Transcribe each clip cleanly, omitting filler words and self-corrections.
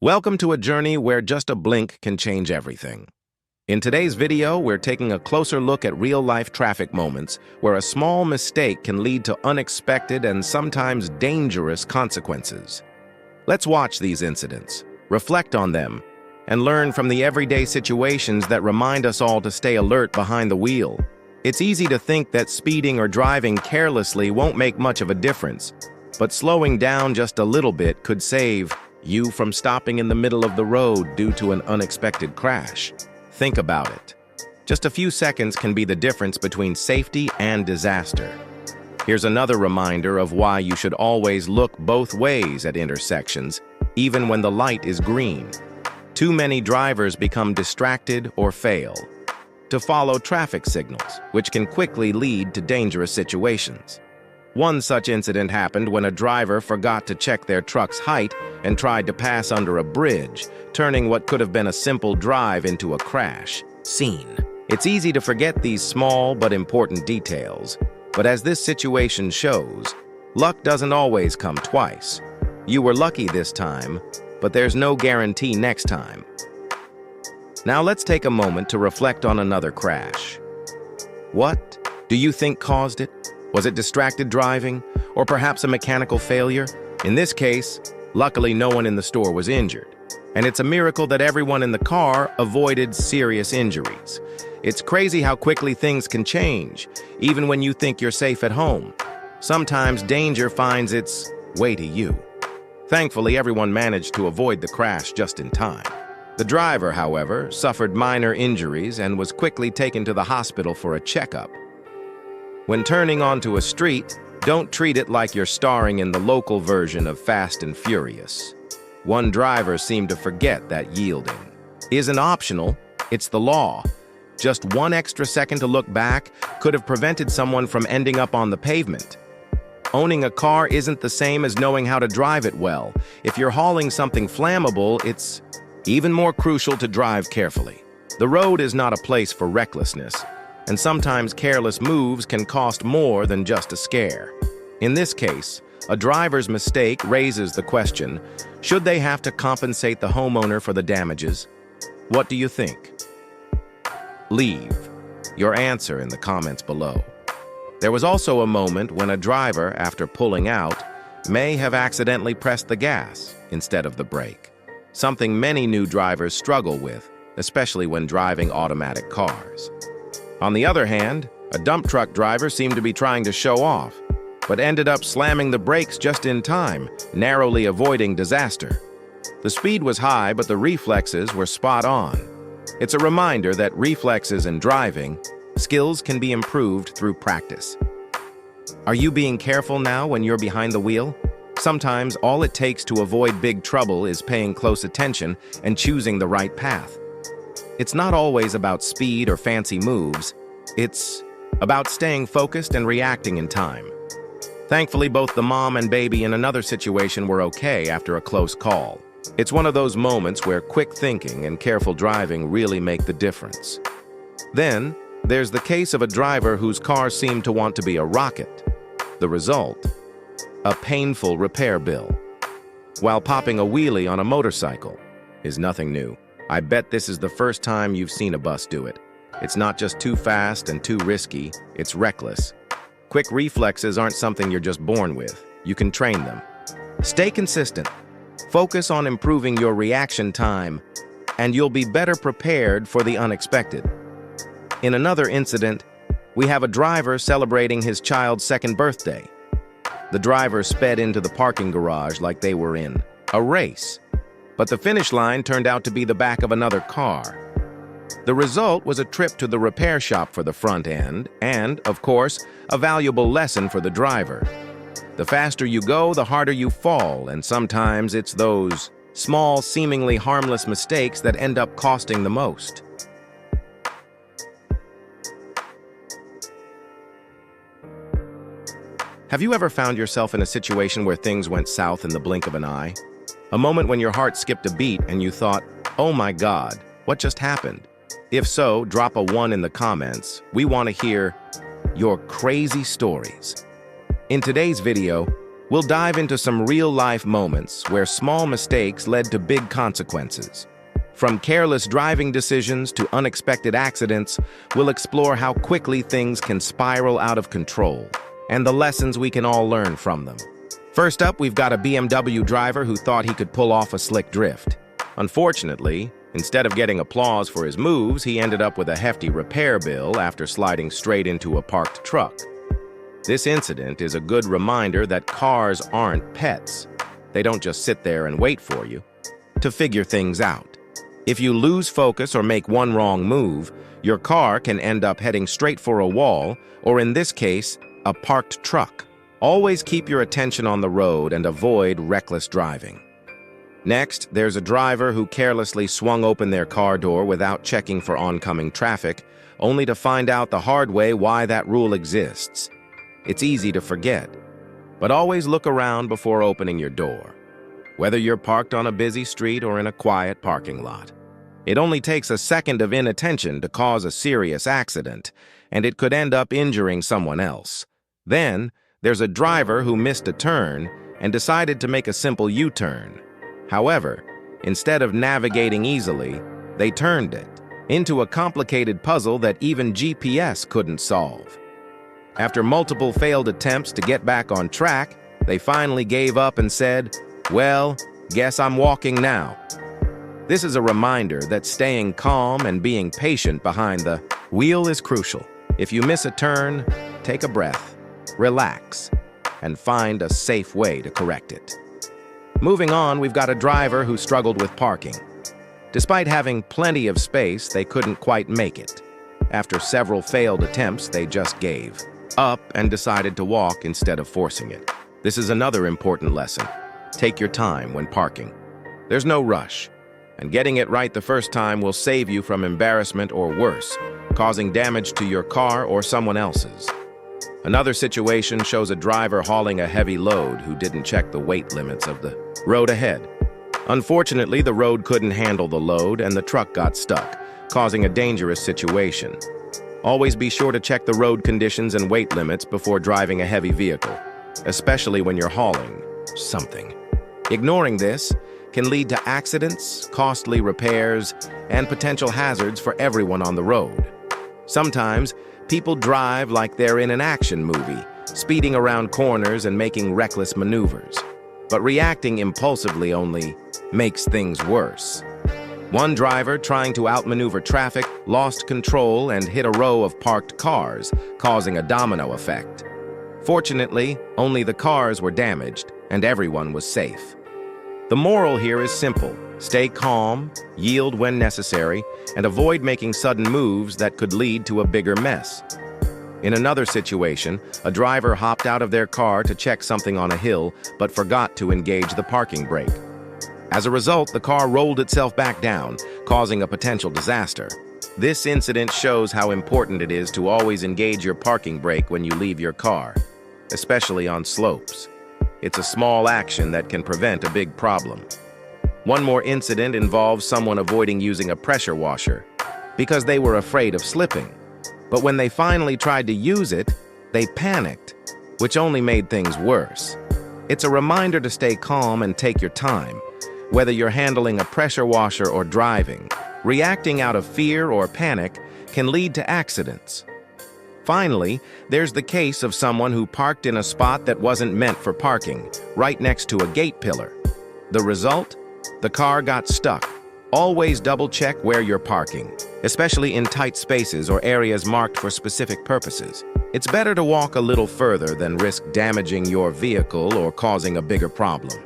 Welcome to a journey where just a blink can change everything. In today's video, we're taking a closer look at real-life traffic moments where a small mistake can lead to unexpected and sometimes dangerous consequences. Let's watch these incidents, reflect on them, and learn from the everyday situations that remind us all to stay alert behind the wheel. It's easy to think that speeding or driving carelessly won't make much of a difference, but slowing down just a little bit could save you from stopping in the middle of the road due to an unexpected crash. Think about it. Just a few seconds can be the difference between safety and disaster. Here's another reminder of why you should always look both ways at intersections, even when the light is green. Too many drivers become distracted or fail to follow traffic signals, which can quickly lead to dangerous situations. One such incident happened when a driver forgot to check their truck's height and tried to pass under a bridge, turning what could have been a simple drive into a crash scene. It's easy to forget these small but important details, but as this situation shows, luck doesn't always come twice. You were lucky this time, but there's no guarantee next time. Now let's take a moment to reflect on another crash. What do you think caused it? Was it distracted driving, or perhaps a mechanical failure? In this case, luckily no one in the store was injured, and it's a miracle that everyone in the car avoided serious injuries. It's crazy how quickly things can change, even when you think you're safe at home. Sometimes danger finds its way to you. Thankfully, everyone managed to avoid the crash just in time. The driver, however, suffered minor injuries and was quickly taken to the hospital for a checkup. When turning onto a street, don't treat it like you're starring in the local version of Fast and Furious. One driver seemed to forget that yielding isn't optional, it's the law. Just one extra second to look back could have prevented someone from ending up on the pavement. Owning a car isn't the same as knowing how to drive it well. If you're hauling something flammable, it's even more crucial to drive carefully. The road is not a place for recklessness, and sometimes careless moves can cost more than just a scare. In this case, a driver's mistake raises the question, should they have to compensate the homeowner for the damages? What do you think? Leave your answer in the comments below. There was also a moment when a driver, after pulling out, may have accidentally pressed the gas instead of the brake, something many new drivers struggle with, especially when driving automatic cars. On the other hand, a dump truck driver seemed to be trying to show off, but ended up slamming the brakes just in time, narrowly avoiding disaster. The speed was high, but the reflexes were spot on. It's a reminder that reflexes in driving, skills can be improved through practice. Are you being careful now when you're behind the wheel? Sometimes all it takes to avoid big trouble is paying close attention and choosing the right path. It's not always about speed or fancy moves. It's about staying focused and reacting in time. Thankfully, both the mom and baby in another situation were okay after a close call. It's one of those moments where quick thinking and careful driving really make the difference. Then, there's the case of a driver whose car seemed to want to be a rocket. The result? A painful repair bill. While popping a wheelie on a motorcycle is nothing new. I bet this is the first time you've seen a bus do it. It's not just too fast and too risky, it's reckless. Quick reflexes aren't something you're just born with. You can train them. Stay consistent. Focus on improving your reaction time, and you'll be better prepared for the unexpected. In another incident, we have a driver celebrating his child's second birthday. The driver sped into the parking garage like they were in a race, but the finish line turned out to be the back of another car. The result was a trip to the repair shop for the front end and, of course, a valuable lesson for the driver. The faster you go, the harder you fall, and sometimes it's those small, seemingly harmless mistakes that end up costing the most. Have you ever found yourself in a situation where things went south in the blink of an eye? A moment when your heart skipped a beat and you thought, oh my God, what just happened? If so, drop a 1 in the comments. We want to hear your crazy stories. In today's video, We'll dive into some real-life moments where small mistakes led to big consequences. From careless driving decisions to unexpected accidents, we'll explore how quickly things can spiral out of control and the lessons we can all learn from them. First up, we've got a BMW driver who thought he could pull off a slick drift. Unfortunately, instead of getting applause for his moves, he ended up with a hefty repair bill after sliding straight into a parked truck. This incident is a good reminder that cars aren't pets. They don't just sit there and wait for you to figure things out. If you lose focus or make one wrong move, your car can end up heading straight for a wall, or in this case, a parked truck. Always keep your attention on the road and avoid reckless driving. Next, there's a driver who carelessly swung open their car door without checking for oncoming traffic, only to find out the hard way why that rule exists. It's easy to forget, but always look around before opening your door, whether you're parked on a busy street or in a quiet parking lot. It only takes a second of inattention to cause a serious accident, and it could end up injuring someone else. Then, there's a driver who missed a turn and decided to make a simple U-turn. However, instead of navigating easily, they turned it into a complicated puzzle that even GPS couldn't solve. After multiple failed attempts to get back on track, they finally gave up and said, "Well, guess I'm walking now." This is a reminder that staying calm and being patient behind the wheel is crucial. If you miss a turn, take a breath, relax, and find a safe way to correct it. Moving on, we've got a driver who struggled with parking. Despite having plenty of space, they couldn't quite make it. After several failed attempts, they just gave up and decided to walk instead of forcing it. This is another important lesson. Take your time when parking. There's no rush, and getting it right the first time will save you from embarrassment or worse, causing damage to your car or someone else's. Another situation shows a driver hauling a heavy load who didn't check the weight limits of the road ahead. Unfortunately, the road couldn't handle the load and the truck got stuck, causing a dangerous situation. Always be sure to check the road conditions and weight limits before driving a heavy vehicle, especially when you're hauling something. Ignoring this can lead to accidents, costly repairs, and potential hazards for everyone on the road. Sometimes, people drive like they're in an action movie, speeding around corners and making reckless maneuvers. But reacting impulsively only makes things worse. One driver, trying to outmaneuver traffic, lost control and hit a row of parked cars, causing a domino effect. Fortunately, only the cars were damaged, and everyone was safe. The moral here is simple. Stay calm, yield when necessary, and avoid making sudden moves that could lead to a bigger mess. In another situation, a driver hopped out of their car to check something on a hill, but forgot to engage the parking brake. As a result, the car rolled itself back down, causing a potential disaster. This incident shows how important it is to always engage your parking brake when you leave your car, especially on slopes. It's a small action that can prevent a big problem. One more incident involves someone avoiding using a pressure washer because they were afraid of slipping. But when they finally tried to use it, they panicked, which only made things worse. It's a reminder to stay calm and take your time, whether you're handling a pressure washer or driving. Reacting out of fear or panic can lead to accidents. Finally, there's the case of someone who parked in a spot that wasn't meant for parking, right next to a gate pillar. The result? The car got stuck. Always double-check where you're parking, especially in tight spaces or areas marked for specific purposes. It's better to walk a little further than risk damaging your vehicle or causing a bigger problem.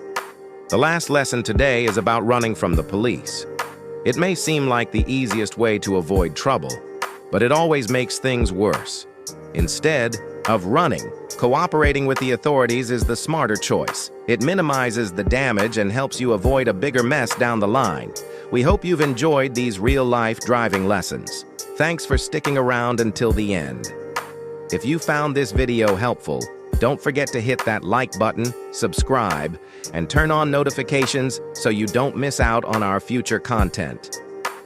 The last lesson today is about running from the police. It may seem like the easiest way to avoid trouble, but it always makes things worse. Instead of running, cooperating with the authorities is the smarter choice. It minimizes the damage and helps you avoid a bigger mess down the line. We hope you've enjoyed these real-life driving lessons. Thanks for sticking around until the end. If you found this video helpful, don't forget to hit that like button, subscribe, and turn on notifications so you don't miss out on our future content.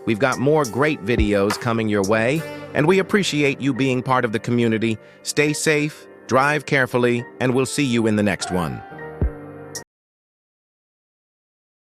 We've got more great videos coming your way, and we appreciate you being part of the community. Stay safe, drive carefully, and we'll see you in the next one.